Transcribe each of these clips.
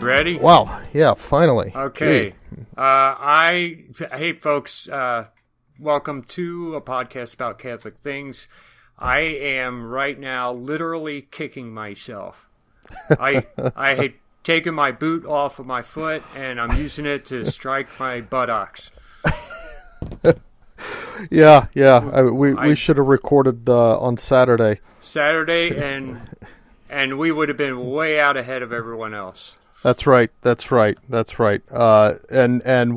ready? Wow. Yeah, finally. Okay. Hey, folks, welcome to a podcast about Catholic things. I am right now literally kicking myself. I had taken my boot off of my foot, and I'm using it to strike my buttocks. Yeah. We should have recorded on Saturday. And we would have been way out ahead of everyone else. That's right. And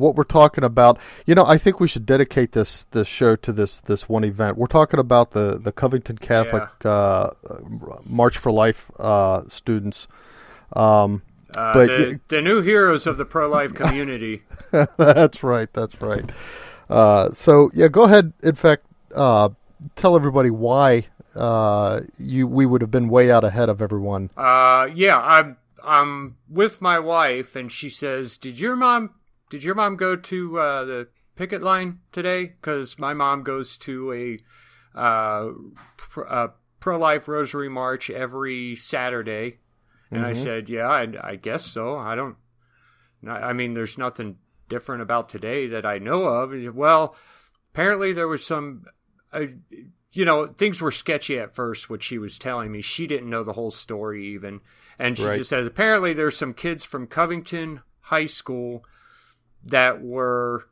what we're talking about, I think we should dedicate this show to this one event. We're talking about the Covington Catholic March for Life students. But the new heroes of the pro-life community. That's right. So go ahead. In fact, tell everybody why we would have been way out ahead of everyone. I'm with my wife, and she says, "Did your mom go to the picket line today? Because my mom goes to a pro-life rosary march every Saturday." And I said, "Yeah, I guess so. I mean, there's nothing different about today that I know of." Well, apparently there was some, things were sketchy at first, what she was telling me. She didn't know the whole story even. And she just said, apparently there's some kids from Covington High School that were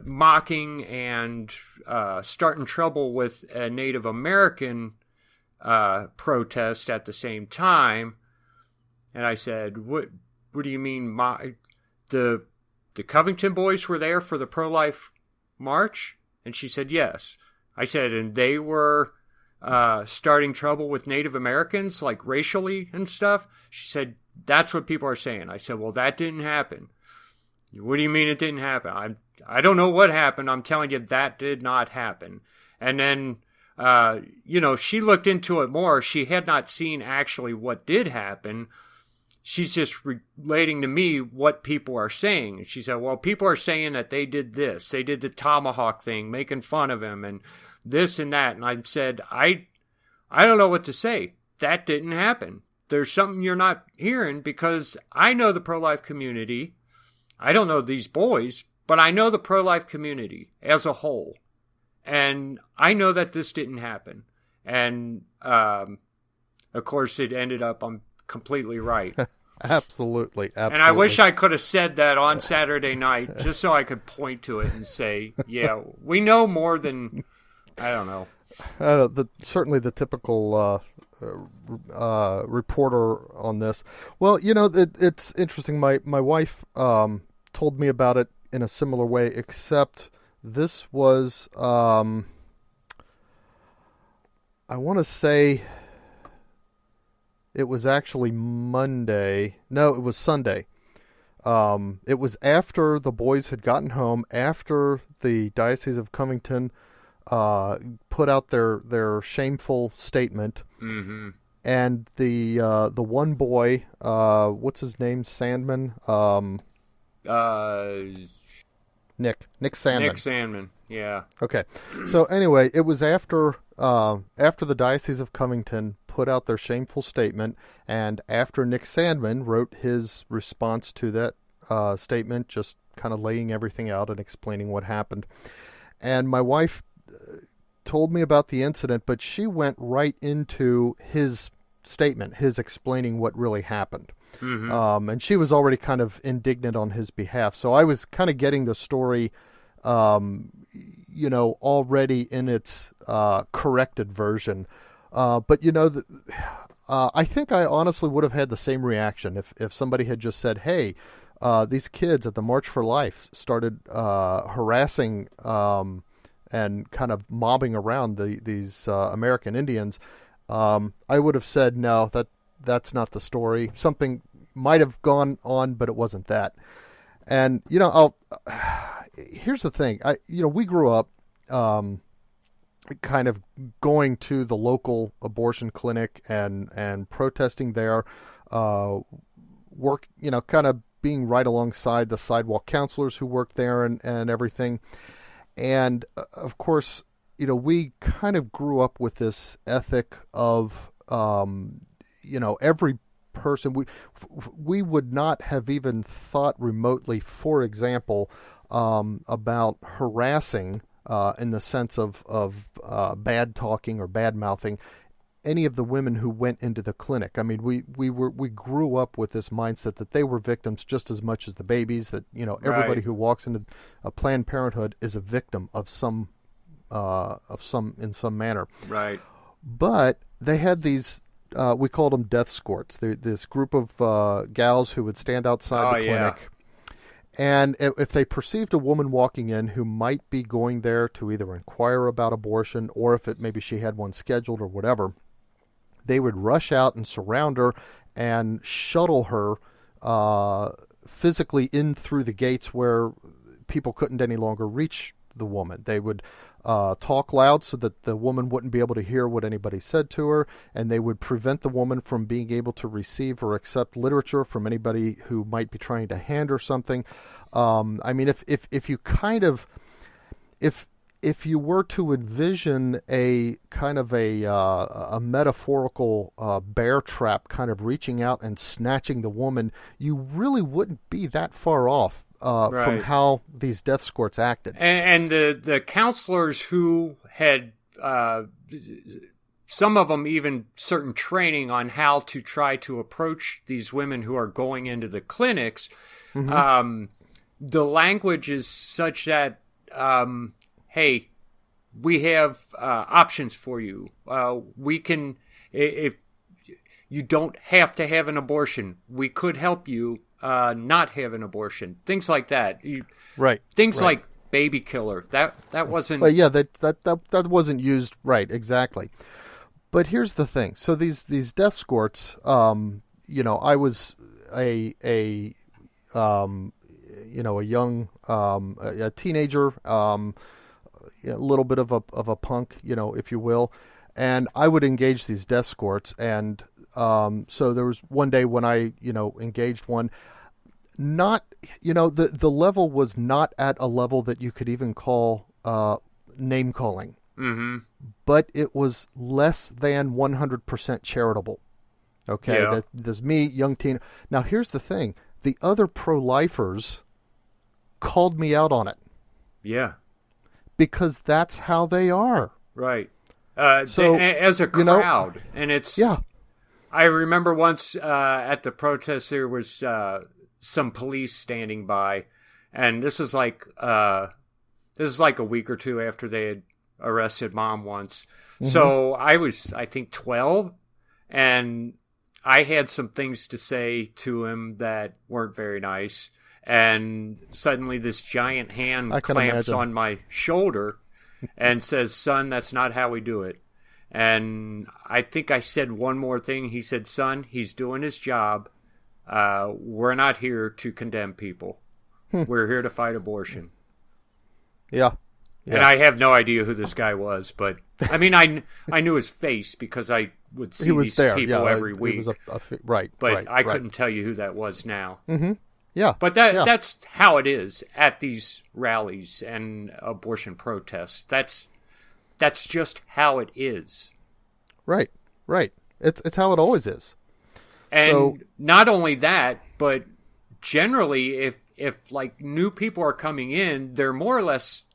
mocking and starting trouble with a Native American protest at the same time. And I said, what do you mean? The Covington boys were there for the pro-life march? And she said, yes. I said, and they were starting trouble with Native Americans, like racially and stuff? She said, that's what people are saying. I said, well, that didn't happen. What do you mean it didn't happen? I don't know what happened. I'm telling you that did not happen. And then, she looked into it more. She had not seen actually what did happen. She's just relating to me what people are saying. She said, well, people are saying that they did this. They did the tomahawk thing, making fun of him and this and that. And I said, I don't know what to say. That didn't happen. There's something you're not hearing, because I know the pro-life community. I don't know these boys, but I know the pro-life community as a whole. And I know that this didn't happen. And, of course, it ended up, I'm completely right. Absolutely. And I wish I could have said that on Saturday night, just so I could point to it and say, yeah, we know more than, I don't know. Certainly the typical reporter on this. Well, it's interesting. My wife told me about it in a similar way, except this was, I want to say, it was actually Monday. No, it was Sunday. It was after the boys had gotten home, after the Diocese of Covington put out their shameful statement. Mm-hmm. And the one boy, what's his name? Sandman? Nick Sandman. Nick Sandman, yeah. Okay. So anyway, it was after the Diocese of Covington put out their shameful statement, and after Nick Sandman wrote his response to that statement, just kind of laying everything out and explaining what happened. And my wife told me about the incident, but she went right into his statement, his explaining what really happened. Mm-hmm. And she was already kind of indignant on his behalf. So I was kind of getting the story, already in its corrected version. But I think I honestly would have had the same reaction if somebody had just said, hey, these kids at the March for Life started harassing and kind of mobbing around these American Indians. I would have said, no, that's not the story. Something might have gone on, but it wasn't that. And, here's the thing. We grew up kind of going to the local abortion clinic and protesting there, kind of being right alongside the sidewalk counselors who worked there and everything. And of course, we kind of grew up with this ethic of, every person. We would not have even thought remotely, for example, about harassing in the sense of bad talking or bad mouthing any of the women who went into the clinic. I mean, we grew up with this mindset that they were victims just as much as the babies. That everybody who walks into a Planned Parenthood is a victim of some in some manner. Right. But they had these. We called them death escorts. This group of gals who would stand outside the clinic. Yeah. And if they perceived a woman walking in who might be going there to either inquire about abortion or if maybe she had one scheduled or whatever, they would rush out and surround her and shuttle her physically in through the gates where people couldn't any longer reach the woman. They would talk loud so that the woman wouldn't be able to hear what anybody said to her, and they would prevent the woman from being able to receive or accept literature from anybody who might be trying to hand her something. I mean, if you kind of if you were to envision a kind of a metaphorical bear trap kind of reaching out and snatching the woman, you really wouldn't be that far off from how these death escorts acted. And the counselors who had, some of them even certain training on how to try to approach these women who are going into the clinics, the language is such that, hey, we have options for you. We can, if you don't have to have an abortion, we could help you not have an abortion. Things like that. Things like baby killer. That wasn't. But yeah, that wasn't used right. Exactly. But here's the thing. So these death escorts. I was a young a teenager, a little bit of a punk, if you will, and I would engage these death escorts. And so there was one day when I engaged one. Not, the level was not at a level that you could even call name calling, but it was less than 100% charitable. Okay, there's me, young teen. Now here's the thing: the other pro-lifers called me out on it. Yeah, because that's how they are. Right. So as a crowd, and it's I remember once at the protest there was. Some police standing by, and this is like a week or two after they had arrested Mom once. So I was, I think, 12, and I had some things to say to him that weren't very nice. And suddenly this giant hand clamps on my shoulder and says, "Son, that's not how we do it." And I think I said one more thing. He said, "Son, he's doing his job. We're not here to condemn people. We're here to fight abortion." Yeah. And I have no idea who this guy was, but I mean, I knew his face because I would see these people every week. But I couldn't tell you who that was now. Yeah. But that's how it is at these rallies and abortion protests. That's just how it is. Right. It's how it always is. And not only that, but generally, if like new people are coming in, they're more or less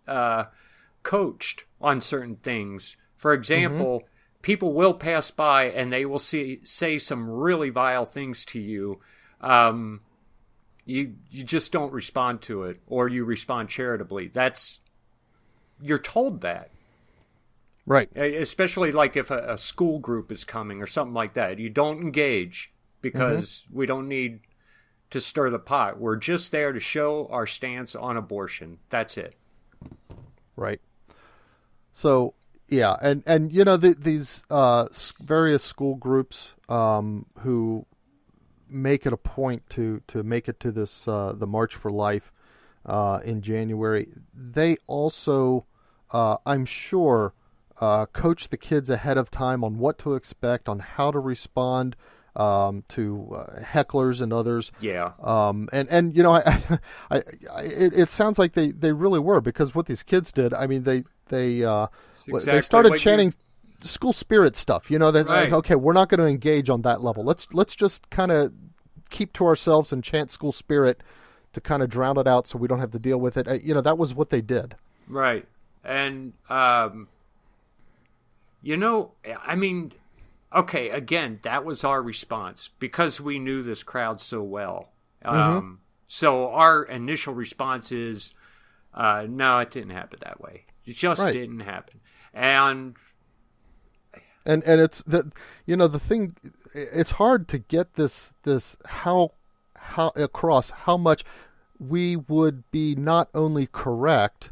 coached on certain things. For example, people will pass by and they will say some really vile things to you. You just don't respond to it, or you respond charitably. You're told that. Right. Especially like if a school group is coming or something like that. You don't engage. Because we don't need to stir the pot. We're just there to show our stance on abortion. That's it. Right. So, yeah. And these various school groups who make it a point to make it to this the March for Life in January, they also, I'm sure, coach the kids ahead of time on what to expect, on how to respond to hecklers and others. Yeah. It sounds like they really were, because what these kids did, I mean, they started chanting. school spirit stuff. You know, that Right. okay, we're not going to engage on that level. Let's just kind of keep to ourselves and chant school spirit to kind of drown it out, so we don't have to deal with it. You know, that was what they did. Right. And you know, I mean, okay, again, that was our response because we knew this crowd so well. So our initial response is, no, it didn't happen that way. It just didn't happen. And it's the, you know, the thing, it's hard to get this how across how much we would be not only correct,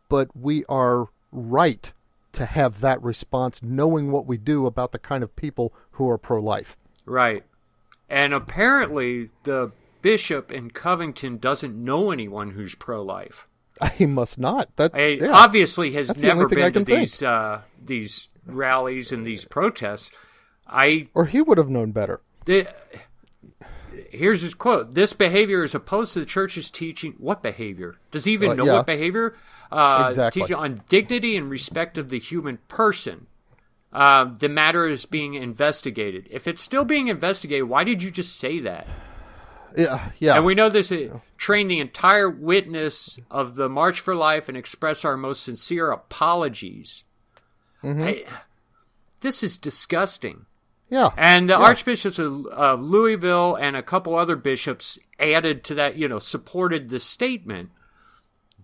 but we are right to have that response, knowing what we do about the kind of people who are pro-life. Right. And apparently the bishop in Covington doesn't know anyone who's pro-life. He must not. Obviously has That's never the only thing been I to can these rallies and these protests. Or he would have known better. Here's his quote. This behavior is opposed to the church's teaching. What behavior? Does he even know what behavior? Exactly. Teaching on dignity and respect of the human person. The matter is being investigated. If it's still being investigated, why did you just say that? Yeah. And we know this. Train the entire witness of the March for Life and express our most sincere apologies. This is disgusting. Yeah. And the archbishops of Louisville and a couple other bishops added to that, supported the statement.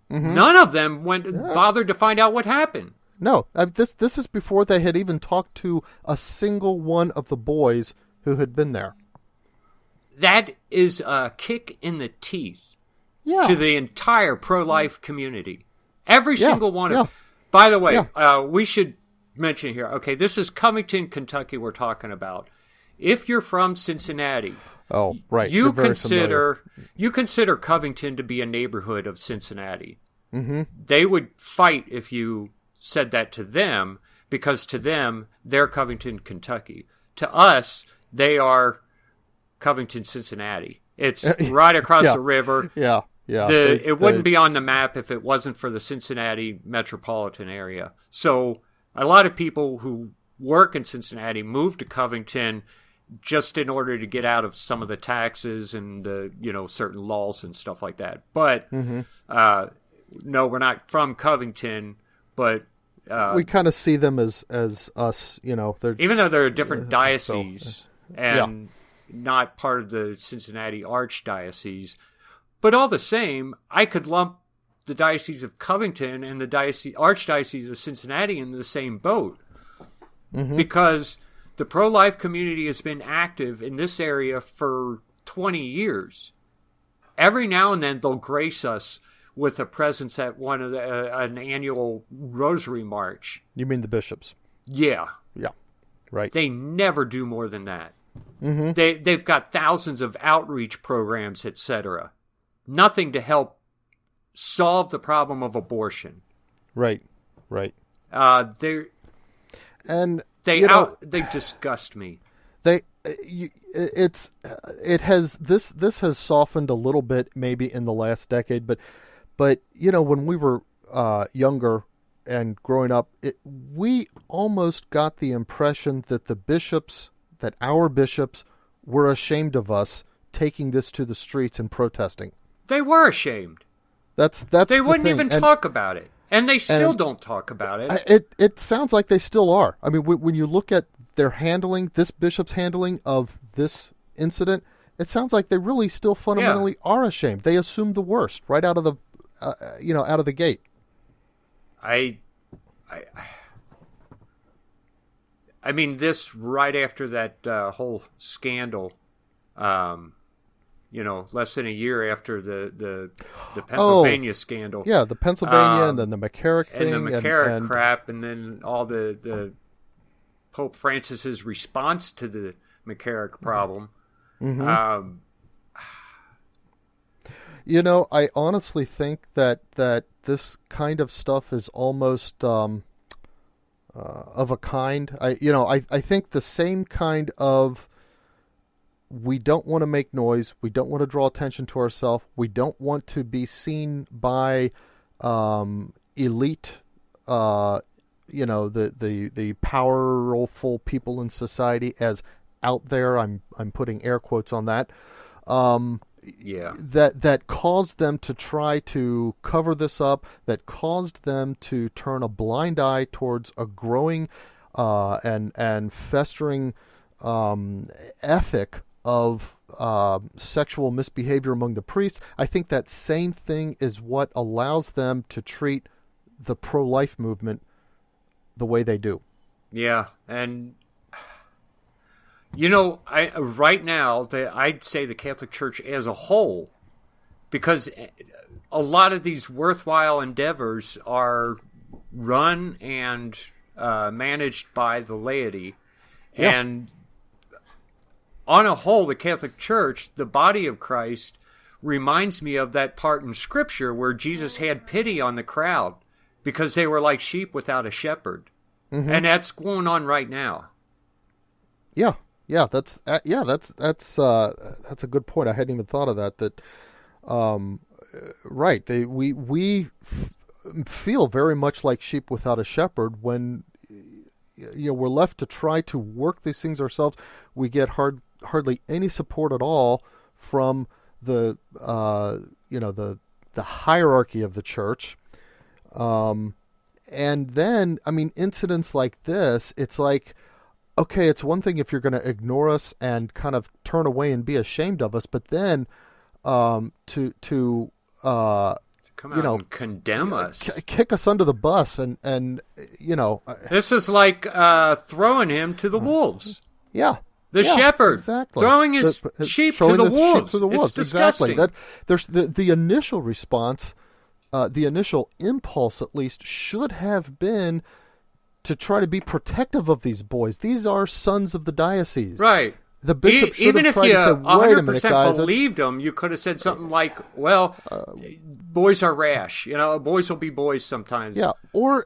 None of them bothered to find out what happened. No, this is before they had even talked to a single one of the boys who had been there. That is a kick in the teeth to the entire pro-life community. Every single one of them. By the way, we should mention here, okay, this is Covington, Kentucky we're talking about. If you're from Cincinnati, you consider Covington to be a neighborhood of Cincinnati. They would fight if you said that to them, because to them, they're Covington, Kentucky. To us, they are Covington, Cincinnati. It's right across the river. Yeah. It wouldn't be on the map if it wasn't for the Cincinnati metropolitan area. So a lot of people who work in Cincinnati move to Covington just in order to get out of some of the taxes and certain laws and stuff like that. But no, we're not from Covington, but we kind of see them as us. Even though they're a different diocese and not part of the Cincinnati Archdiocese, but all the same, I could lump the Diocese of Covington and the Archdiocese of Cincinnati in the same boat, because the pro-life community has been active in this area for 20 years. Every now and then they'll grace us with a presence at one of an annual Rosary March. You mean the bishops? Yeah. Yeah. Right. They never do more than that. They've got thousands of outreach programs, etc. Nothing to help solve the problem of abortion. Right. They disgust me. This has softened a little bit maybe in the last decade, but when we were younger and growing up, we almost got the impression that our bishops were ashamed of us taking this to the streets and protesting. They were ashamed. They wouldn't even talk about it, and they still don't talk about it. It sounds like they still are. I mean, when you look at their handling, this bishop's handling of this incident, it sounds like they really still fundamentally are ashamed. They assumed the worst right out of the out of the gate. I mean, this right after that whole scandal, less than a year after the Pennsylvania scandal. Yeah, the Pennsylvania and then the McCarrick thing. And the McCarrick crap, and then all the Pope Francis's response to the McCarrick problem. I honestly think that this kind of stuff is almost of a kind. I think the same kind of, we don't want to make noise, we don't want to draw attention to ourselves, we don't want to be seen by elite the powerful people in society as out there. I'm putting air quotes on that. That caused them to try to cover this up, that caused them to turn a blind eye towards a growing and festering ethic of sexual misbehavior among the priests. I think that same thing is what allows them to treat the pro-life movement the way they do. Yeah, and right now, I'd say the Catholic Church as a whole, because a lot of these worthwhile endeavors are run and managed by the laity. Yeah. And on a whole, the Catholic Church, the body of Christ, reminds me of that part in Scripture where Jesus had pity on the crowd because they were like sheep without a shepherd. Mm-hmm. And that's going on right now. Yeah. Yeah, that's a good point. I hadn't even thought of that. Right. We feel very much like sheep without a shepherd when we're left to try to work these things ourselves. We get hardly any support at all from the hierarchy of the church. And then, incidents like this, it's like, okay, it's one thing if you're going to ignore us and kind of turn away and be ashamed of us, but then to come out and condemn us, kick us under the bus, and this is like throwing him to the wolves. Yeah, the shepherd exactly. Throwing his sheep to the wolves. It's disgusting. Exactly. There's the initial response, the initial impulse, at least, should have been to try to be protective of these boys. These are sons of the diocese. Right. The bishop should have tried to say, wait a minute, guys. Believed them, you could have said something like, well, boys are rash. Boys will be boys sometimes. Yeah. Or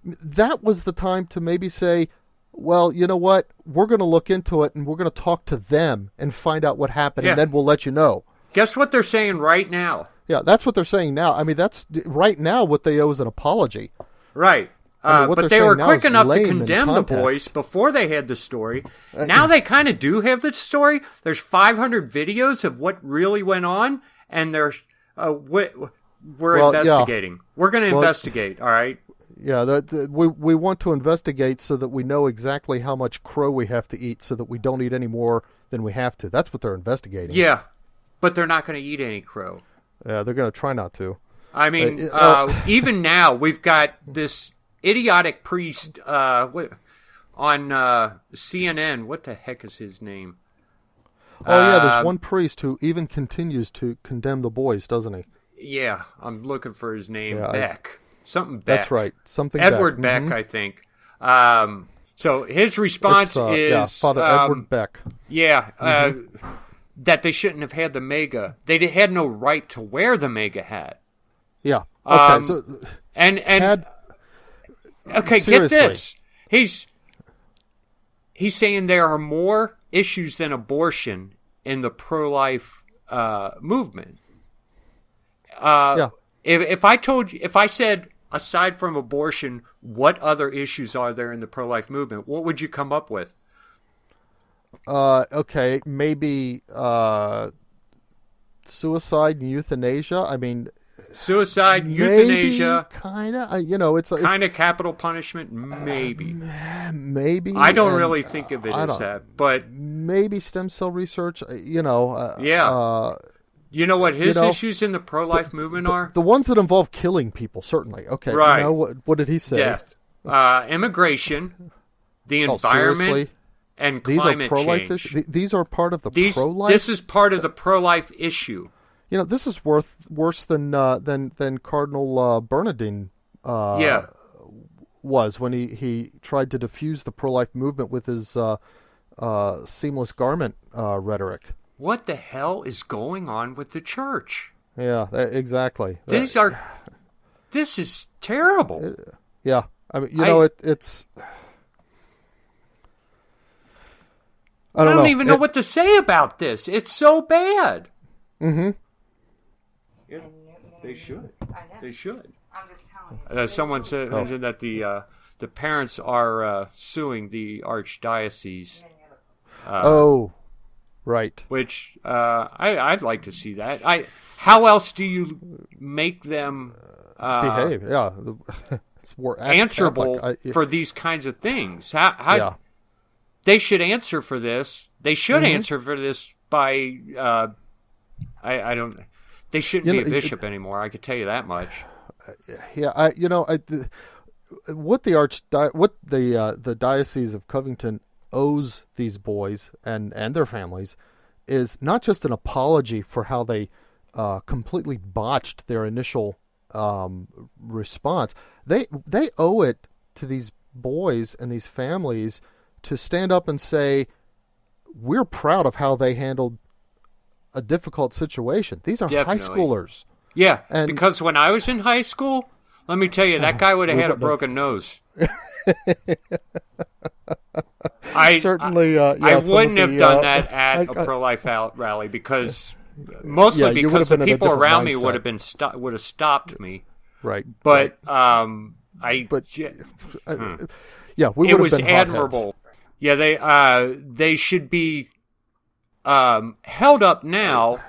that was the time to maybe say, well, you know what? We're going to look into it and we're going to talk to them and find out what happened, and then we'll let you know. Guess what they're saying right now? Yeah, that's what they're saying now. That's right now what they owe is an apology. Right. But they were quick enough to condemn the boys before they had the story. Now they kind of do have the story. There's 500 videos of what really went on, and we're investigating. Yeah. We're going to investigate, all right? Yeah, we want to investigate so that we know exactly how much crow we have to eat so that we don't eat any more than we have to. That's what they're investigating. Yeah, but they're not going to eat any crow. Yeah, they're going to try not to. Even now, we've got this idiotic priest on CNN. What the heck is his name? There's one priest who even continues to condemn the boys, doesn't he? Yeah, I'm looking for his name. Beck. Something Beck. That's right. Something Edward Beck, I think. So his response is... Father Edward Beck. Yeah, that they shouldn't have had the mega. They had no right to wear the mega hat. Yeah. Okay. Okay, seriously. Get this. He's saying there are more issues than abortion in the pro-life movement. If I said, aside from abortion, what other issues are there in the pro-life movement, what would you come up with? Okay, maybe suicide and euthanasia. Suicide, euthanasia, kind of. It's like kind of capital punishment. Maybe. Maybe. I don't really think of it as that, but maybe stem cell research. Yeah. You know what his issues in the pro-life movement are? The ones that involve killing people, certainly. Okay. Right. What did he say? Death, immigration, the environment, and climate pro-life change. Issues? These are part of the pro-life. This is part of the pro-life issue. This is worse than Cardinal Bernardin was when he tried to diffuse the pro-life movement with his seamless garment rhetoric. What the hell is going on with the church? Yeah, exactly. This is terrible. Yeah, it's. I don't even know what to say about this. It's so bad. Mm-hmm. They should. They should. I'm just telling you. Someone mentioned that the parents are suing the archdiocese. Right. Which I'd like to see that. How else do you make them behave? Yeah, answerable for these kinds of things? How they should answer for this? They should answer for this by I don't. They shouldn't be a bishop anymore. I could tell you that much. Yeah, what the Diocese of Covington owes these boys and their families is not just an apology for how they completely botched their initial response. They owe it to these boys and these families to stand up and say, we're proud of how they handled a difficult situation. These are high schoolers. Yeah, because when I was in high school, let me tell you, that guy would have had a broken nose. I wouldn't have done that at a pro-life rally because because the people around me would have stopped me. Right. But right. It was admirable. Yeah, they should be held up now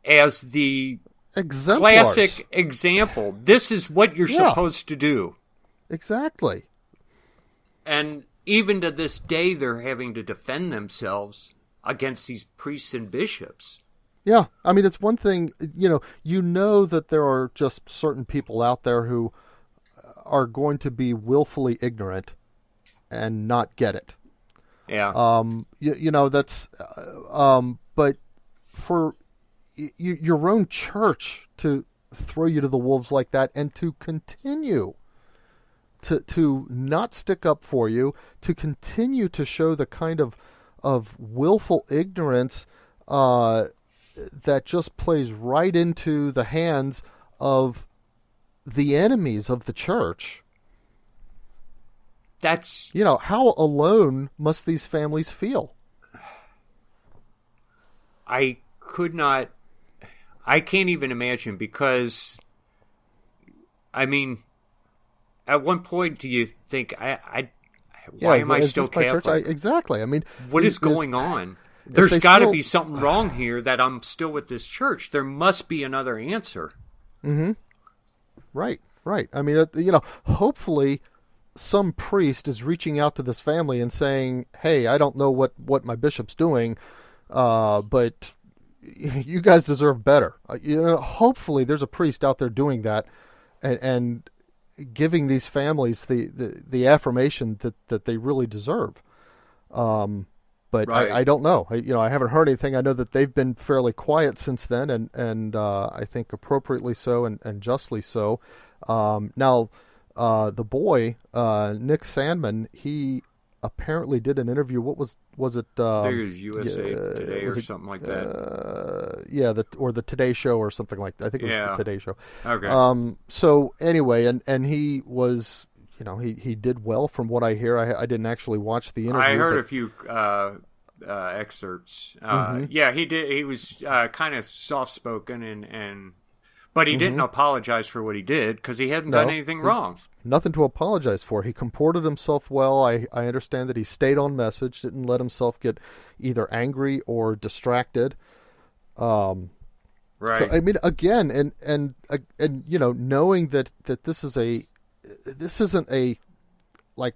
as the classic example. This is what you're supposed to do. Exactly. And even to this day, they're having to defend themselves against these priests and bishops. Yeah, I mean, it's one thing, you know that there are just certain people out there who are going to be willfully ignorant and not get it. Yeah. That's, but for your own church to throw you to the wolves like that and to continue to not stick up for you, to continue to show the kind of willful ignorance that just plays right into the hands of the enemies of the church. That's... how alone must these families feel? I can't even imagine because, I mean, at one point do you think, why am I still Catholic? Exactly. I mean, what is going on? There's got to be something wrong here that I'm still with this church. There must be another answer. Mm-hmm. Right. I mean, hopefully some priest is reaching out to this family and saying, hey, I don't know what my bishop's doing, but you guys deserve better. Hopefully there's a priest out there doing that and giving these families the affirmation that they really deserve. But right. I don't know. I haven't heard anything. I know that they've been fairly quiet since then, and I think appropriately so and justly so. Now, the boy, Nick Sandman, he apparently did an interview. What was it? I think it was USA Today or something like that. Or the Today Show or something like that. I think it was the Today Show. Okay. So anyway, and he was, he did well from what I hear. I didn't actually watch the interview. I heard a few excerpts. Mm-hmm. Yeah, he did. He was kind of soft-spoken but he didn't apologize for what he did because he hadn't done anything wrong. Nothing to apologize for. He comported himself well. I understand that he stayed on message, didn't let himself get either angry or distracted. Right. So, I mean, again, and knowing that this isn't a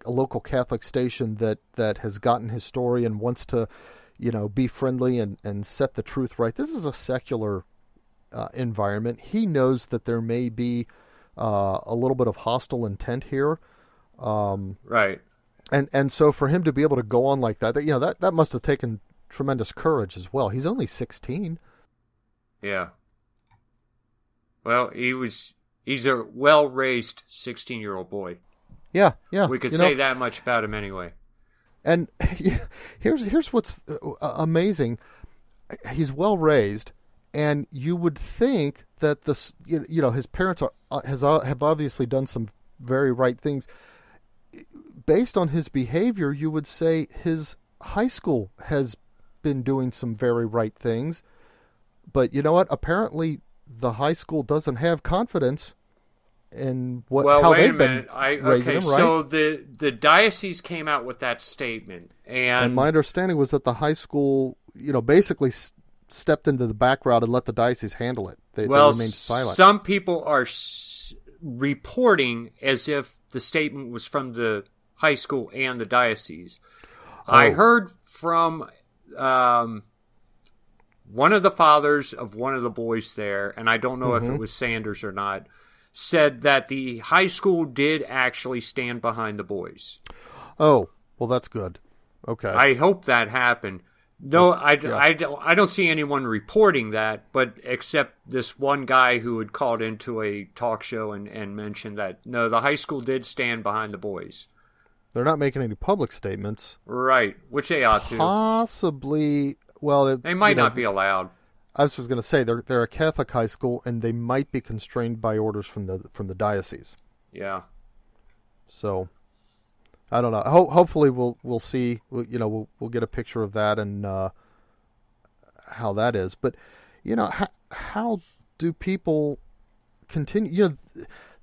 local Catholic station that has gotten his story and wants to, be friendly and set the truth right. This is a secular environment. He knows that there may be a little bit of hostile intent here. Right. And so for him to be able to go on like that, that must have taken tremendous courage as well. He's only 16. Yeah. Well, he's a well-raised 16-year-old boy. Yeah. We could say that much about him anyway. And here's what's amazing. He's well-raised. And you would think that his parents have obviously done some very right things. Based on his behavior, you would say his high school has been doing some very right things. But you know what? Apparently, the high school doesn't have confidence, and well, how wait a they've been minute. raising them, right? So the diocese came out with that statement, And my understanding was that the high school, basically stepped into the background and let the diocese handle it. They remained silent. Some people are reporting as if the statement was from the high school and the diocese. Oh. I heard from one of the fathers of one of the boys there, and I don't know if it was Sanders or not, said that the high school did actually stand behind the boys. Oh, well, that's good. Okay. I hope that happened. No, I don't see anyone reporting that, but except this one guy who had called into a talk show and mentioned that, no, the high school did stand behind the boys. They're not making any public statements. Right, which they ought to. Possibly, well... They might not be allowed. I was just going to say, they're a Catholic high school, and they might be constrained by orders from the diocese. Yeah. So... I don't know. Hopefully, we'll see. We'll get a picture of that and how that is. But how do people continue?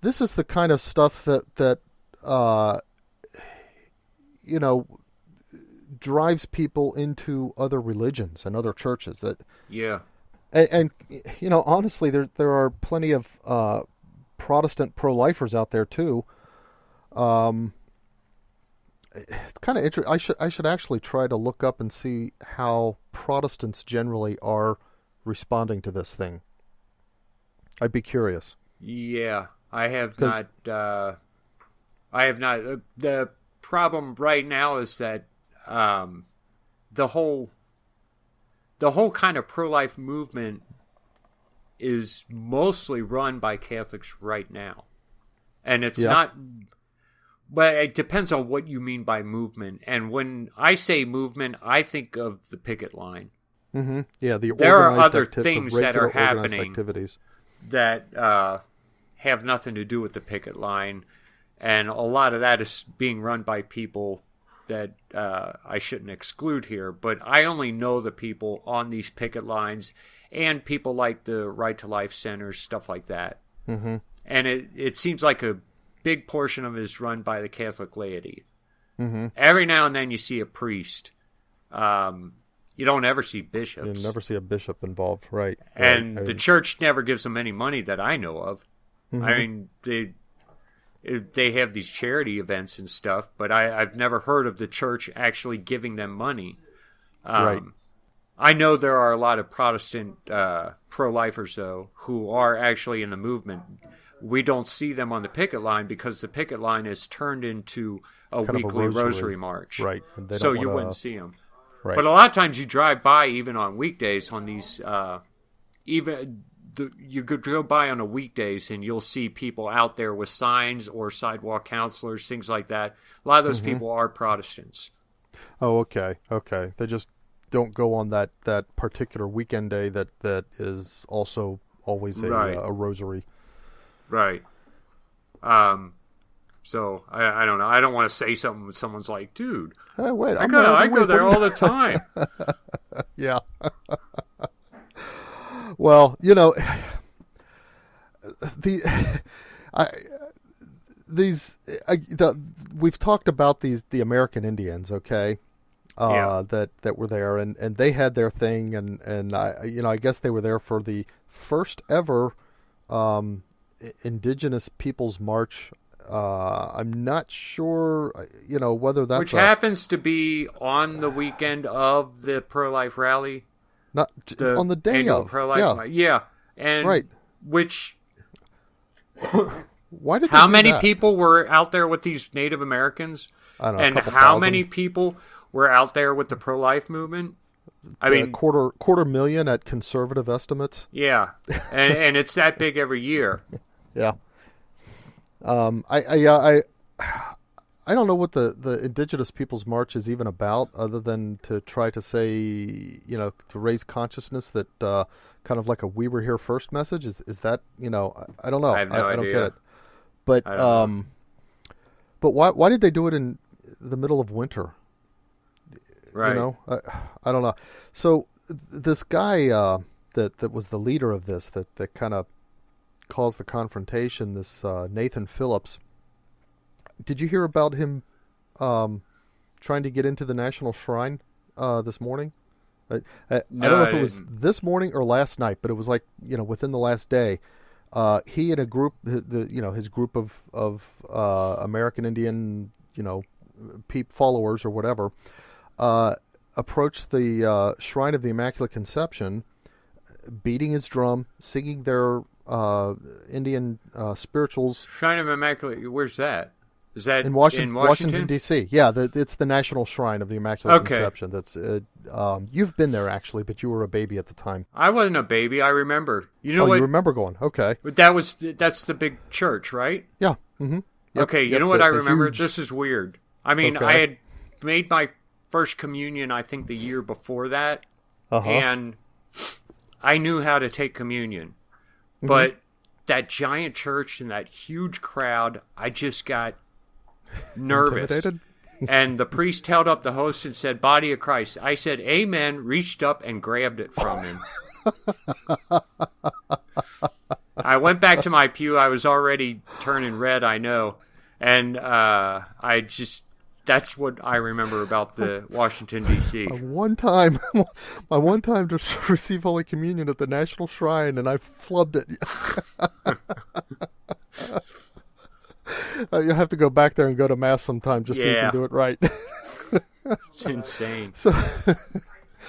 This is the kind of stuff that drives people into other religions and other churches. And honestly, there are plenty of Protestant pro-lifers out there too. It's kind of interesting. I should actually try to look up and see how Protestants generally are responding to this thing. I'd be curious. Yeah, I have not. The problem right now is that the whole kind of pro-life movement is mostly run by Catholics right now, and it's not. But it depends on what you mean by movement. And when I say movement, I think of the picket line. Mm-hmm. Yeah, there are other things that are happening activities that have nothing to do with the picket line. And a lot of that is being run by people that I shouldn't exclude here. But I only know the people on these picket lines and people like the Right to Life centers, stuff like that. Mm-hmm. And it seems like a big portion of it is run by the Catholic laity. Mm-hmm. Every now and then you see a priest. You don't ever see bishops. You never see a bishop involved, right? And the church never gives them any money that I know of. Mm-hmm. I mean, they have these charity events and stuff, but I've never heard of the church actually giving them money. Right. I know there are a lot of Protestant pro-lifers, though, who are actually in the movement. We don't see them on the picket line because the picket line is turned into a kind weekly rosary march. Right. So you wouldn't see them. Right. But a lot of times you drive by, even on weekdays, on these, you could go by on a weekdays and you'll see people out there with signs or sidewalk counselors, things like that. A lot of those people are Protestants. Oh, okay. Okay. They just don't go on that particular weekend day that is also always a rosary. Right. So I don't know. I don't want to say something when someone's like, "Dude, hey, wait, I go there all the time." Yeah. Well, we've talked about the American Indians, okay? That were there, and they had their thing, and I guess they were there for the first ever Indigenous Peoples March. I'm not sure, whether that's which happens to be on the weekend of the pro-life rally. Not on the day of pro-life. Yeah, and right. Which why did how many people were out there with these Native Americans? I don't know. And how many people were out there with the pro-life movement? I mean, quarter million at conservative estimates. Yeah, and it's that big every year. Yeah. I don't know what the Indigenous Peoples March is even about, other than to try to say, to raise consciousness that kind of like a "We Were Here First" message. Is that I don't know. I have no I don't idea. get it. But but why did they do it in the middle of winter? Right. I don't know. So this guy that was the leader of this that kind of caused the confrontation, this Nathan Phillips. Did you hear about him trying to get into the National Shrine this morning? I don't know if it was this morning or last night, but it was like, within the last day. He and a group, his group of American Indian, followers or whatever, approached the Shrine of the Immaculate Conception, beating his drum, singing their Indian spirituals. Shrine of Immaculate, where's that? Is that in Washington D.C.? Yeah, it's the National Shrine of the Immaculate Conception. That's you've been there actually, but you were a baby at the time. I wasn't a baby. I remember. You remember going? Okay. But that's the big church, right? Yeah. Mm-hmm. Yep, okay. You know what I remember? Huge... This is weird. I mean, I had made my first communion, I think, the year before that, and I knew how to take communion, but that giant church and that huge crowd, I just got nervous. And the priest held up the host and said, "Body of Christ." I said, "Amen," reached up and grabbed it from him. I went back to my pew. I was already turning red, I know. And that's what I remember about the Washington, D.C. My one time to receive Holy Communion at the National Shrine, and I flubbed it. You'll have to go back there and go to Mass sometime just so you can do it right. It's insane. So,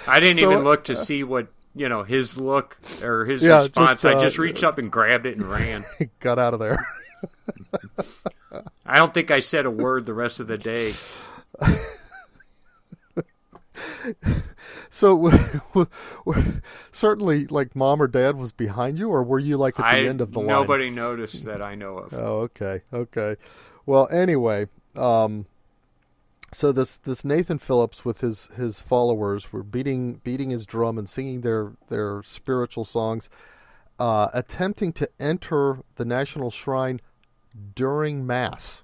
I didn't even look to see what, his look or his response. I just reached up and grabbed it and ran. Got out of there. I don't think I said a word the rest of the day. So, certainly, like, Mom or Dad was behind you, or were you, like, at the end of the line? Nobody noticed that I know of. Oh, okay. Well, anyway, so this Nathan Phillips with his followers were beating his drum and singing their spiritual songs, attempting to enter the National Shrine during Mass.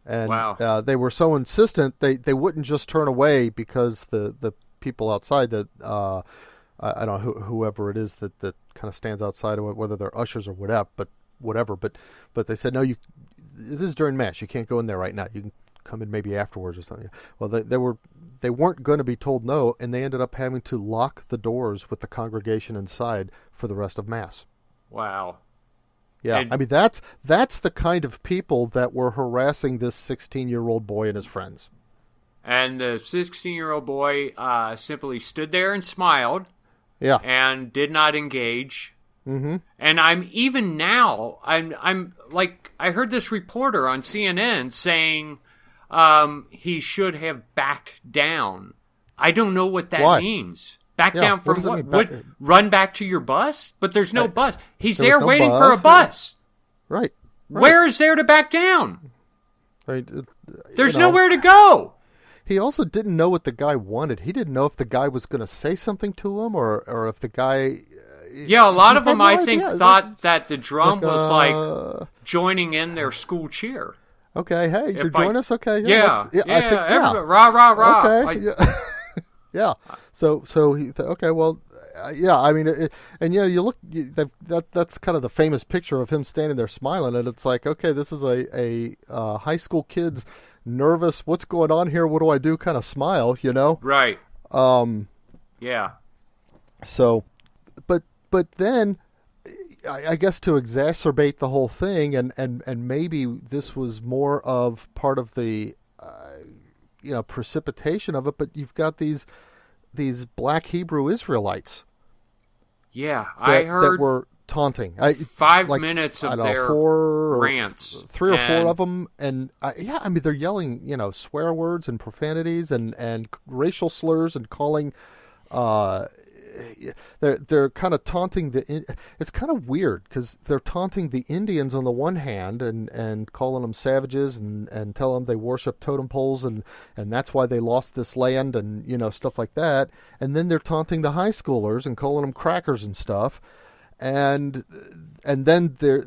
And wow. They were so insistent they wouldn't just turn away because the people outside that I don't know whoever it is that kind of stands outside of it, whether they're ushers or whatever. But they said, no, it is during Mass. You can't go in there right now. You can come in maybe afterwards or something. Well, they weren't going to be told no, and they ended up having to lock the doors with the congregation inside for the rest of Mass. Wow. Yeah, I mean, that's the kind of people that were harassing this 16-year-old boy and his friends. And the 16-year-old boy simply stood there and smiled. Yeah. And did not engage. Mm-hmm. And I'm like, I heard this reporter on CNN saying he should have backed down. I don't know what that means. Back down from what? Run back to your bus? But there's no bus. He's there waiting for a bus. Right. Where is there to back down? Right. There's nowhere to go. He also didn't know what the guy wanted. He didn't know if the guy was going to say something to him or if the guy... Yeah, a lot of them, I think, thought that the drum was like joining in their school cheer. Okay, hey, you join us? Okay. Yeah, everybody, rah, rah, rah. Okay. Yeah. So he okay. Well, yeah. I mean, you look. That's kind of the famous picture of him standing there smiling, and it's like, okay, this is a high school kid's nervous. What's going on here? What do I do? Kind of smile, Right. Yeah. So, but then, I guess to exacerbate the whole thing, and maybe this was more of part of the. Precipitation of it, but you've got these black Hebrew Israelites. Yeah, I heard that were taunting. 5 minutes of their rants, 3 or 4 of them, and I mean they're yelling, swear words and profanities and racial slurs and calling. They're kind of taunting it's kind of weird because they're taunting the Indians on the one hand and calling them savages and telling them they worship totem poles and that's why they lost this land and stuff like that, and then they're taunting the high schoolers and calling them crackers and stuff, and then they're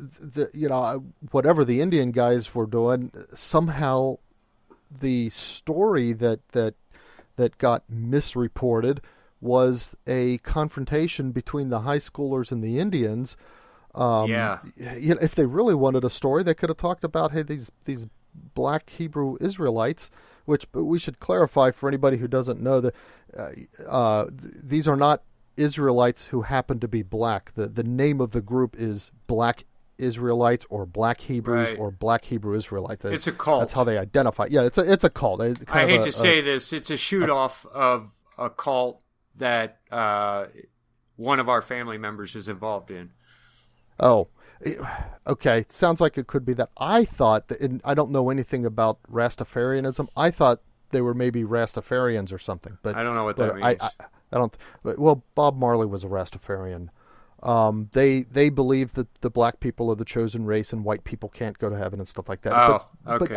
whatever the Indian guys were doing, somehow the story that got misreported was a confrontation between the high schoolers and the Indians, Yeah. If they really wanted a story, they could have talked about, hey, these black Hebrew Israelites, which we should clarify for anybody who doesn't know that these are not Israelites who happen to be black. The name of the group is Black Israelites or Black Hebrews or Black Hebrew Israelites. It's a cult. That's how they identify. Yeah, it's a cult. I hate to say this. It's a shoot-off of a cult that one of our family members is involved in. Oh, okay. Sounds like it could be that. I thought that, and I don't know anything about Rastafarianism. I thought they were maybe Rastafarians or something. But I don't know what that means. I don't. Well, Bob Marley was a Rastafarian. They believe that the black people are the chosen race and white people can't go to heaven and stuff like that. Oh, okay. But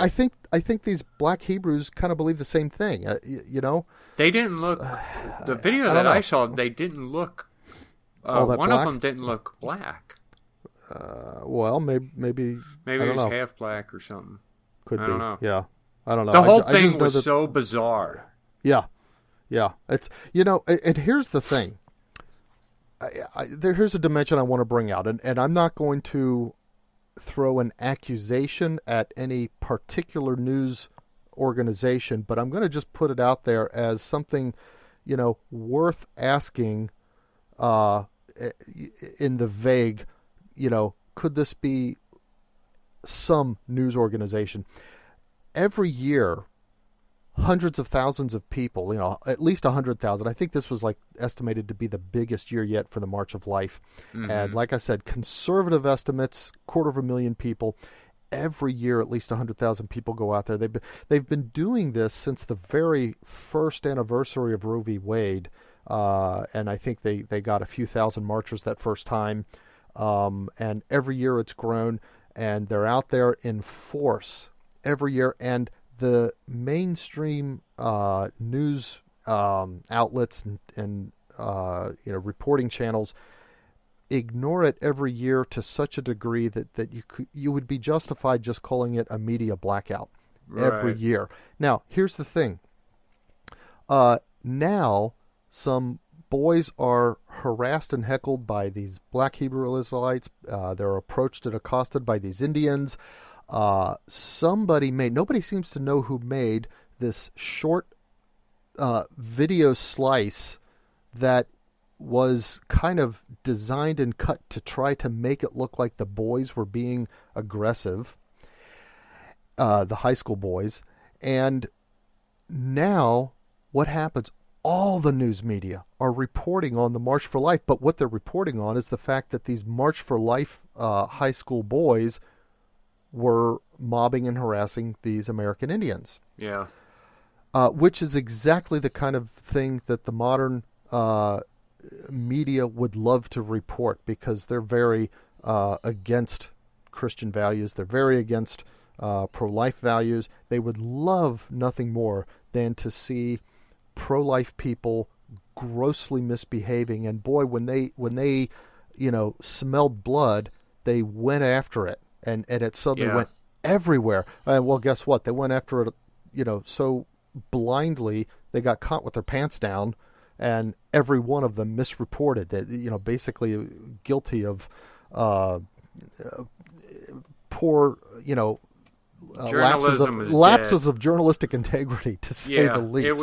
I think these black Hebrews kind of believe the same thing. They didn't look. The video that I saw, they didn't look. One black? of them didn't look black. Well, maybe he's half black or something. Could be. I don't know. Yeah, I don't know. The whole thing was so bizarre. Yeah. It's and here's the thing. Here's a dimension I want to bring out, and I'm not going to throw an accusation at any particular news organization, but I'm going to just put it out there as something, worth asking. In the vague, could this be some news organization? Every year, hundreds of thousands of people, at least 100,000. I think this was estimated to be the biggest year yet for the March of Life. Mm-hmm. And like I said, conservative estimates, 250,000 people. Every year, at least 100,000 people go out there. They've been doing this since the very first anniversary of Roe v. Wade. And I think they got a few thousand marchers that first time. And every year it's grown, and they're out there in force every year. And the mainstream news outlets and reporting channels ignore it every year to such a degree that you would be justified just calling it a media blackout every year. Now, here's the thing. Now some boys are harassed and heckled by these black Hebrew Israelites. They're approached and accosted by these Indians. Nobody seems to know who made this short video slice that was kind of designed and cut to try to make it look like the boys were being aggressive, the high school boys. And now what happens? All the news media are reporting on the March for Life, but what they're reporting on is the fact that these March for Life high school boys were mobbing and harassing these American Indians. Yeah. Which is exactly the kind of thing that the modern media would love to report, because they're very against Christian values. They're very against pro-life values. They would love nothing more than to see pro-life people grossly misbehaving. And boy, when they smelled blood, they went after it, and it suddenly went everywhere. Well, guess what? They went after it, so blindly they got caught with their pants down, and every one of them misreported that, basically guilty of poor, lapses of journalistic integrity, to say the least. It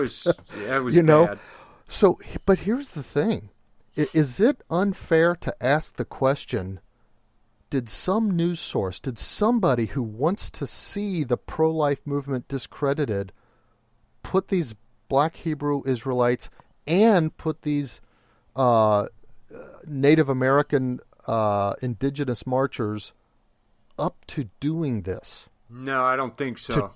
was bad. So, but here's the thing. Is it unfair to ask the question, did some news source, did somebody who wants to see the pro-life movement discredited put these black Hebrew Israelites and put these Native American indigenous marchers up to doing this? No, I don't think so.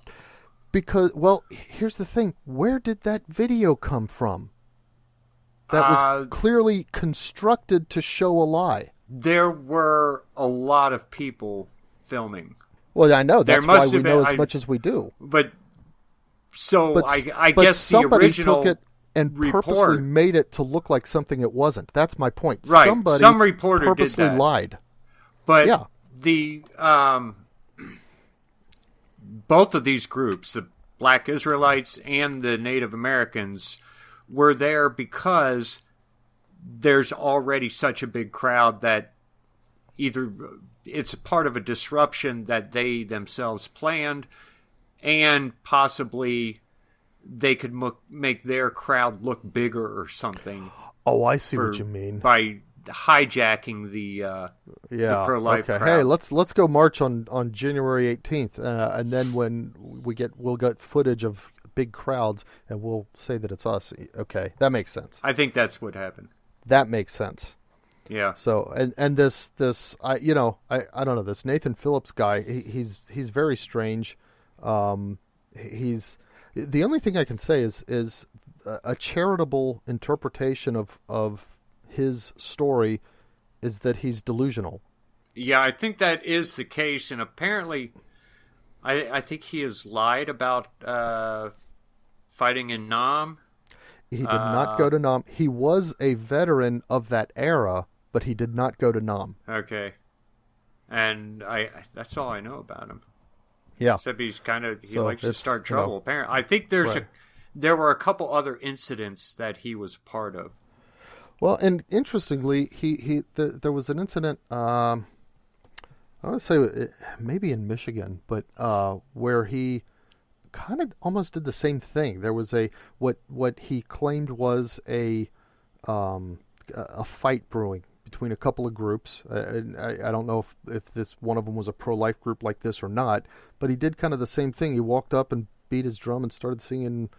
Because, here's the thing. Where did that video come from? That was clearly constructed to show a lie. There were a lot of people filming. Well, I know. That's why we know as much as we do. But I guess the original took it and purposely made it to look like something it wasn't. That's my point. Right. Some reporter purposely did that. lied. But the both of these groups, the Black Israelites and the Native Americans, were there because there's already such a big crowd that, either it's part of a disruption that they themselves planned, and possibly they could make their crowd look bigger or something. Oh, I see what you mean. By hijacking the pro-life crowd. Hey, let's go march on January 18th, and then when we'll get footage of big crowds, and we'll say that it's us. Okay, that makes sense. I think that's what happened. That makes sense. Yeah. So and this I don't know, this Nathan Phillips guy. He's very strange. He's the only thing I can say is a charitable interpretation of his story is that he's delusional. Yeah, I think that is the case, and apparently, I think he has lied about fighting in Nam. He did not go to Nam. He was a veteran of that era, but he did not go to Nam. Okay, and that's all I know about him. Yeah, except he likes to start trouble. Apparently, I think there were a couple other incidents that he was part of. Well, and interestingly, there was an incident. I want to say maybe in Michigan, but where he kind of almost did the same thing. There was what he claimed was a fight brewing between a couple of groups. I don't know if this one of them was a pro-life group like this or not, but he did kind of the same thing. He walked up and beat his drum and started singing,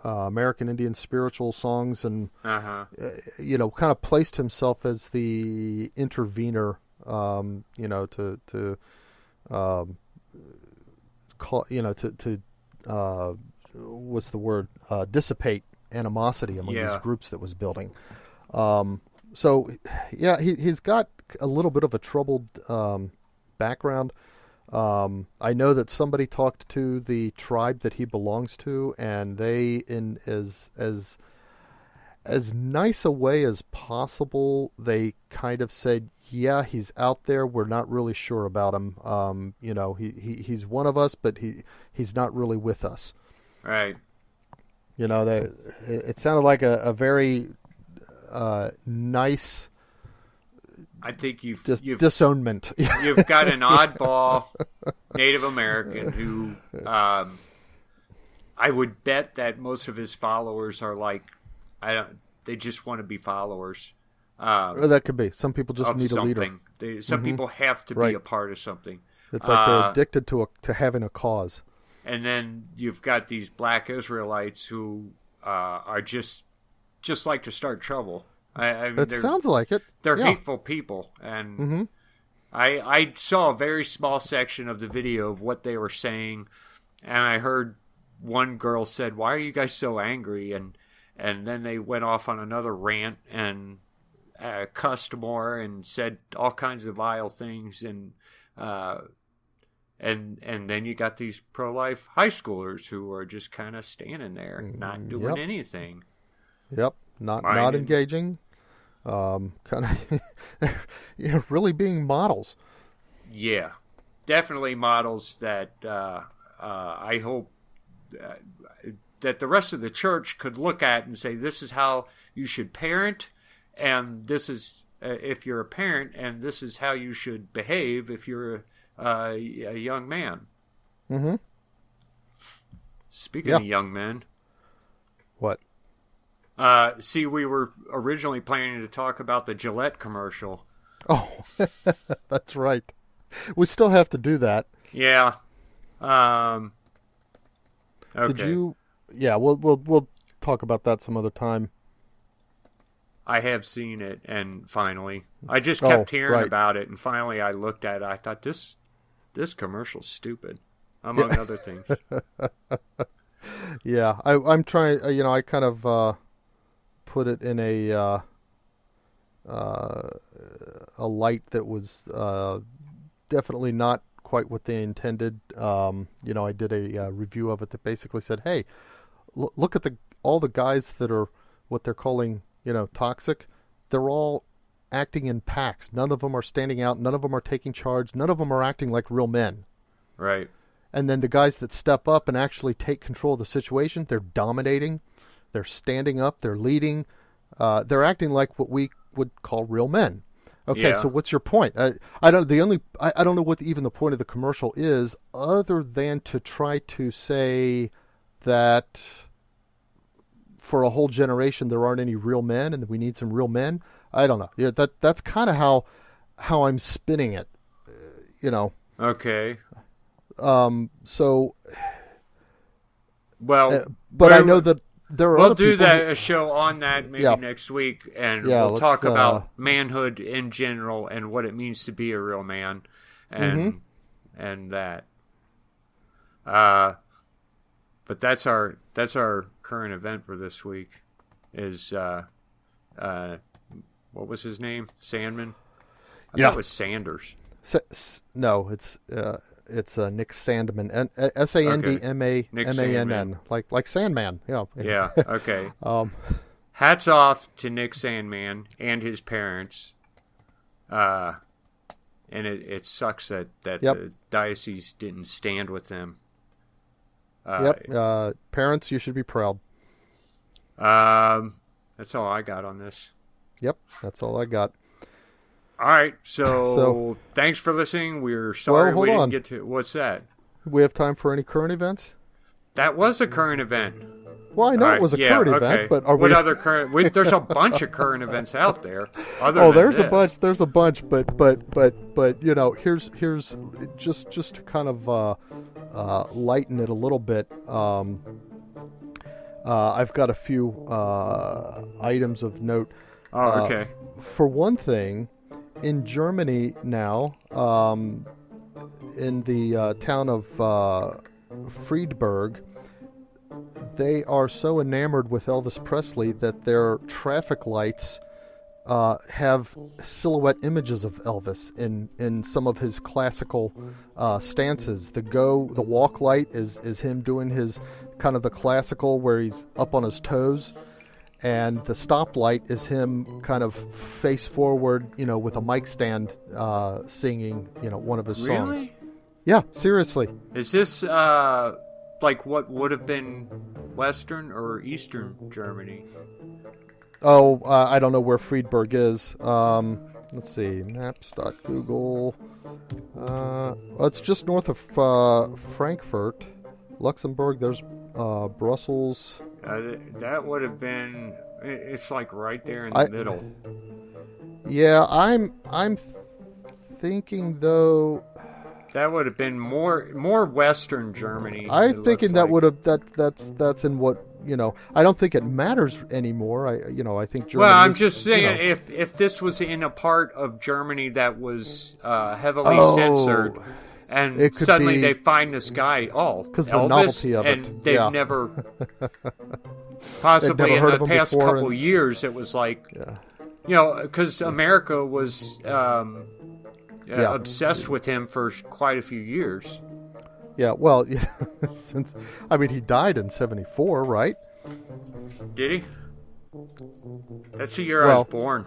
American Indian spiritual songs, and kind of placed himself as the intervener, to call, what's the word? Dissipate animosity among these groups that was building. So he's got a little bit of a troubled background. I know that somebody talked to the tribe that he belongs to, and they, in as nice a way as possible, they kind of said, "Yeah, he's out there. We're not really sure about him. He's one of us, but he's not really with us." Right. It sounded like a very nice. I think you've disownment. You've got an oddball Native American who I would bet that most of his followers are they just want to be followers. That could be. Some people just need something. A leader. Some people have to be a part of something. It's like they're addicted to having a cause. And then you've got these black Israelites who are just like to start trouble. It sounds like it. They're hateful people, and I saw a very small section of the video of what they were saying, and I heard one girl said, "Why are you guys so angry?" And then they went off on another rant and cussed more and said all kinds of vile things, and then you got these pro-life high schoolers who are just kind of standing there, not doing anything. Yep, not engaging. Kind of, really being models. Yeah, definitely models that I hope that the rest of the church could look at and say, this is how you should parent, and this is if you're a parent, and this is how you should behave if you're a young man. Mm-hmm. Speaking of young men. What? See, we were originally planning to talk about the Gillette commercial. Oh, that's right. We still have to do that. Yeah. Okay. Did you? Yeah, we'll talk about that some other time. I have seen it, and finally, I just kept hearing about it, and finally, I looked at it. I thought this commercial's stupid, among other things. Yeah, I'm trying. I kind of. Put it in a light that was definitely not quite what they intended. I did a review of it that basically said, "Hey, look at all the guys that are what they're calling, toxic. They're all acting in packs. None of them are standing out. None of them are taking charge. None of them are acting like real men." Right. And then the guys that step up and actually take control of the situation, they're dominating. They're standing up. They're leading. They're acting like what we would call real men. Okay, Yeah. so what's your point? I don't. I don't know what even the point of the commercial is, other than to try to say that for a whole generation there aren't any real men, and we need some real men. I don't know. Yeah, that's kind of how I'm spinning it. You know. Okay. So. Well, but I know that there are. We'll other do people that a show on that maybe next week, and we'll talk about manhood in general and what it means to be a real man, and that. But that's our current event for this week. Is what was his name? Sandman. I thought it was Sanders. No, it's Nick Sandman, Sandmann, like Sandman. Yeah. Yeah. Okay. Hats off to Nick Sandman and his parents. And it sucks that the diocese didn't stand with them. Parents, you should be proud. That's all I got on this. Yep, that's all I got. All right, so thanks for listening. We're sorry we didn't get to... What's that? We have time for any current events? That was a current event. Well, I know it was a current event, but are what other current... there's a bunch of current events out there. There's a bunch, but you know, here's just to kind of lighten it a little bit. I've got a few items of note. Oh, okay. For one thing, in Germany now, in the town of Friedberg, they are so enamored with Elvis Presley that their traffic lights have silhouette images of Elvis in some of his classical stances. The walk light is him doing his kind of the classical where he's up on his toes. And the stoplight is him kind of face forward, you know, with a mic stand singing, you know, one of his songs. Really? Yeah, seriously. Is this like what would have been Western or Eastern Germany? Oh, I don't know where Friedberg is. Let's see, maps.google. It's just north of Frankfurt. Luxembourg, there's Brussels. That would have been... It's like right there in the middle. Yeah, I'm thinking though... That would have been more Western Germany. I'm thinking that would have that's in what, you know. I don't think it matters anymore. I think Germany. Well, I'm just saying, if this was in a part of Germany that was heavily censored, and suddenly they find this guy, because the novelty of it, and they've never, possibly in the past couple years, it was like, you know, because America was. Obsessed with him for quite a few years. Yeah, well, since he died in '74, right? Did he? That's the year I was born.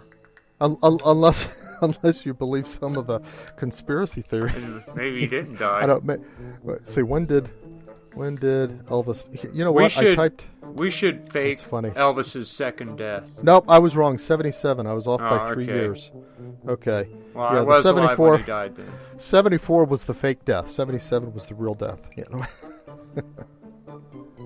Unless you believe some of the conspiracy theories. Maybe he didn't die. I don't. See, when did Elvis? You know what? I typed. We should fake Elvis's second death. Nope, I was wrong. 77. I was off by 3 years. Okay. Well, I was 74. Alive when he died then. 74 was the fake death. 77 was the real death. You know?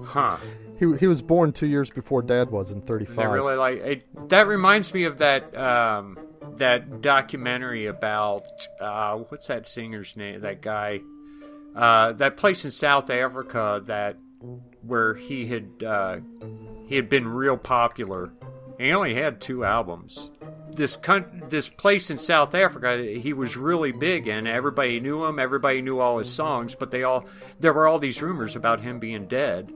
Huh. He was born 2 years before Dad was in 35. They really like it. That reminds me of that that documentary about what's that singer's name? That guy. That place in South Africa where he had been real popular. He only had 2 albums. This place in South Africa, he was really big in. Everybody knew him. Everybody knew all his songs. But there were all these rumors about him being dead.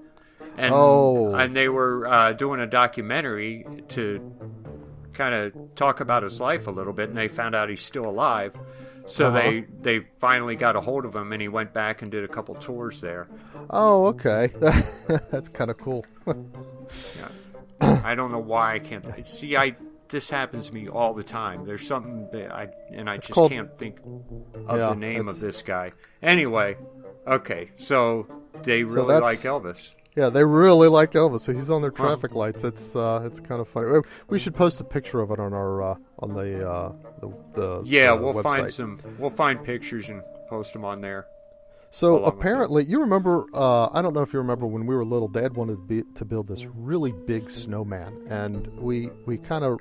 And they were doing a documentary to kind of talk about his life a little bit, and they found out he's still alive. So they finally got a hold of him, and he went back and did a couple tours there. Oh, okay. That's kind of cool. Yeah. I don't know why I can't... See, this happens to me all the time. There's something that I just can't think of the name of this guy. Anyway, okay, so they really like Elvis. Yeah, they really like Elvis, so he's on their traffic lights. It's kind of funny. We should post a picture of it on our on the Yeah, the we'll website. we'll find pictures and post them on there. So apparently, you remember? I don't know if you remember when we were little. Dad wanted to build this really big snowman, and we kind of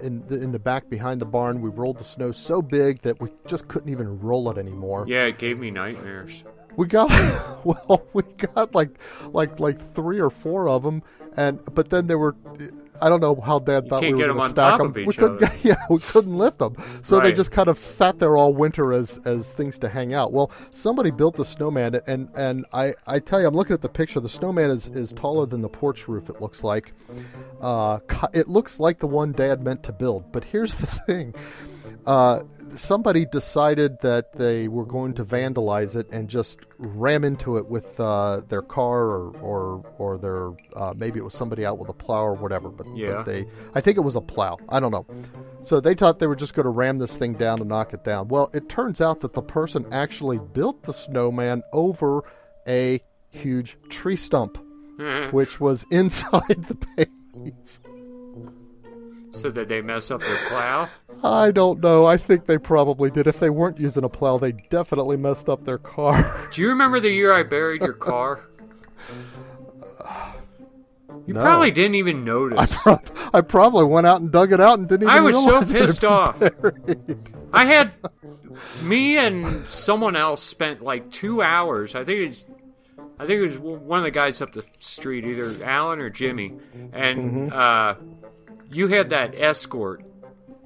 in the back behind the barn, we rolled the snow so big that we just couldn't even roll it anymore. Yeah, it gave me nightmares. We got like 3 or 4 of them, but then there were, I don't know how Dad thought we were going to stack them. We couldn't lift them, so they just kind of sat there all winter as things to hang out. Well, somebody built the snowman, and I tell you, I'm looking at the picture. The snowman is taller than the porch roof. It looks like, it looks like the one Dad meant to build. But here's the thing. Somebody decided that they were going to vandalize it and just ram into it with their car or their maybe it was somebody out with a plow or whatever. But I think it was a plow. I don't know. So they thought they were just going to ram this thing down and knock it down. Well, it turns out that the person actually built the snowman over a huge tree stump, which was inside the base. So did they mess up their plow? I don't know. I think they probably did. If they weren't using a plow, they definitely messed up their car. Do you remember the year I buried your car? You probably didn't even notice. I probably went out and dug it out and didn't even realize. I was so pissed off. I had me and someone else spent like 2 hours. I think it was one of the guys up the street, either Alan or Jimmy, and you had that Escort,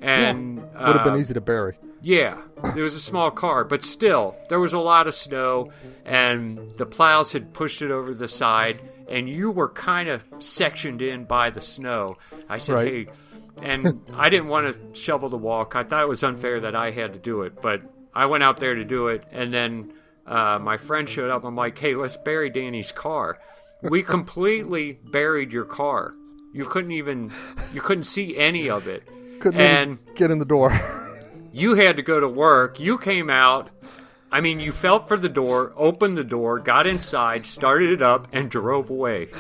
and would have been easy to bury. Yeah, it was a small car, but still, there was a lot of snow, and the plows had pushed it over the side, and you were kind of sectioned in by the snow. I said, hey, and I didn't want to shovel the walk. I thought it was unfair that I had to do it, but I went out there to do it, and then my friend showed up. I'm like, hey, let's bury Danny's car. We completely buried your car. You couldn't see any of it. Couldn't even get in the door. You had to go to work. You came out. I mean, you felt for the door, opened the door, got inside, started it up, and drove away.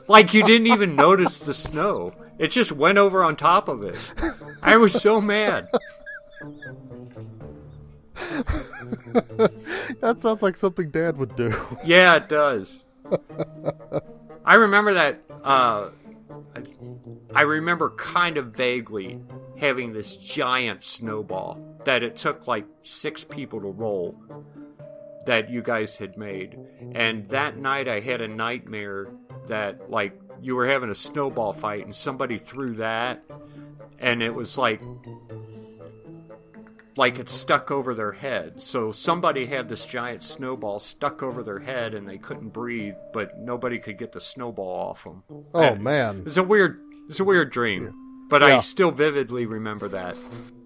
Like you didn't even notice the snow. It just went over on top of it. I was so mad. That sounds like something Dad would do. Yeah, it does. I remember that. I remember kind of vaguely having this giant snowball that it took like 6 people to roll that you guys had made. And that night I had a nightmare that like you were having a snowball fight and somebody threw that and it was like it stuck over their head. So somebody had this giant snowball stuck over their head and they couldn't breathe, but nobody could get the snowball off them. Oh, man. It's a weird dream, but I still vividly remember that.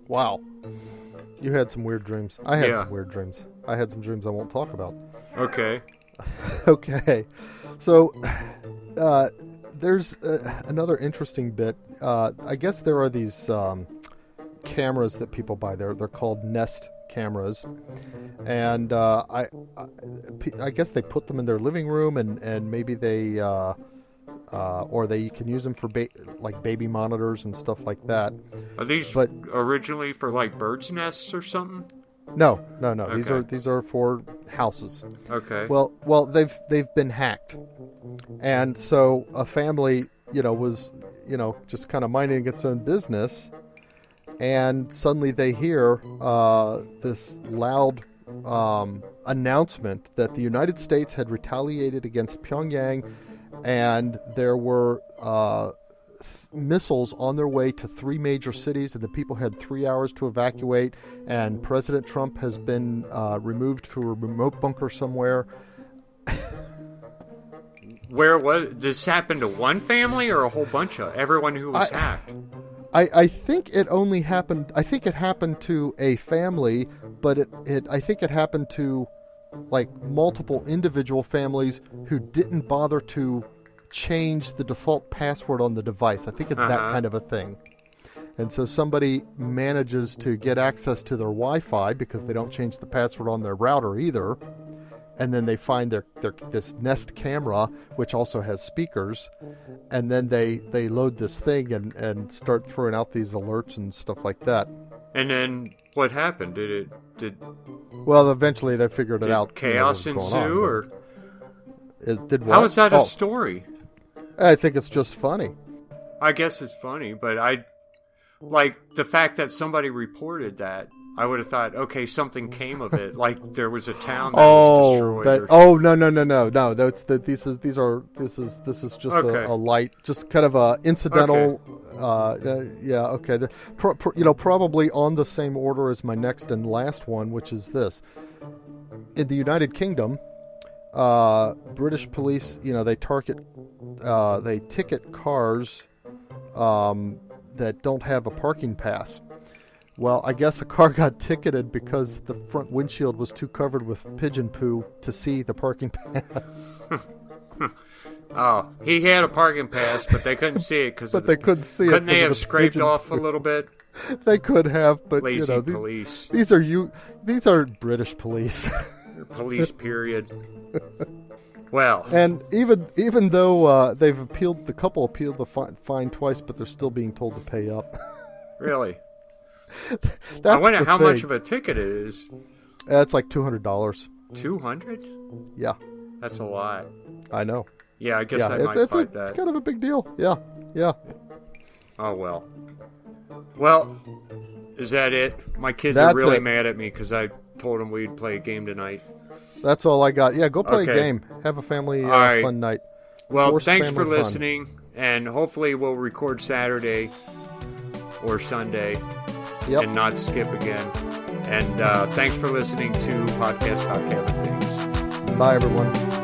Wow. You had some weird dreams. I had some weird dreams. I had some dreams I won't talk about. Okay. Okay. So, there's another interesting bit. I guess there are these cameras that people buy. They're called Nest cameras, and I guess they put them in their living room, and maybe they or they can use them for like baby monitors and stuff like that. Are these originally for like birds' nests or something? No. Okay. These are for houses. Okay. Well, they've been hacked, and so a family, was just kind of minding its own business. And suddenly they hear this loud announcement that the United States had retaliated against Pyongyang, and there were missiles on their way to 3 major cities, and the people had 3 hours to evacuate, and President Trump has been removed to a remote bunker somewhere. Where was this happened to one family or a whole bunch of everyone who was hacked? I think it only happened. I think it happened to a family, but I think it happened to like multiple individual families who didn't bother to change the default password on the device. I think it's that kind of a thing. And so somebody manages to get access to their Wi-Fi because they don't change the password on their router either. and then they find their this Nest camera, which also has speakers, and then they load this thing and start throwing out these alerts and stuff like that. And then what happened? Well, eventually they figured it out. Chaos ensue, or did what? How is that a story? I think it's just funny. I guess it's funny, but I like the fact that somebody reported that. I would have thought, okay, something came of it. Like there was a town that was destroyed. No. This is just Okay. a light, just kind of a incidental. Okay. Probably on the same order as my next and last one, which is this. In the United Kingdom, British police, they ticket cars that don't have a parking pass. Well, I guess a car got ticketed because the front windshield was too covered with pigeon poo to see the parking pass. Oh, he had a parking pass, but they couldn't see it because they couldn't see it. Couldn't they have scraped off a little bit? They could have, but Lazy police. These are British police. Police, period. Well, and even though the couple appealed the fine twice, but they're still being told to pay up. Really? I wonder how much of a ticket it is. It's like $200. $200? Yeah. That's a lot. I know. Yeah, I guess I might fight that. It's kind of a big deal. Yeah. Oh, well. Well, is that it? My kids are really mad at me because I told them we'd play a game tonight. That's all I got. Yeah, go play a game. Have a family fun night. Well, thanks for listening, and hopefully we'll record Saturday or Sunday and not skip again. And thanks for listening to Podcast About Catholic Things. Bye, everyone.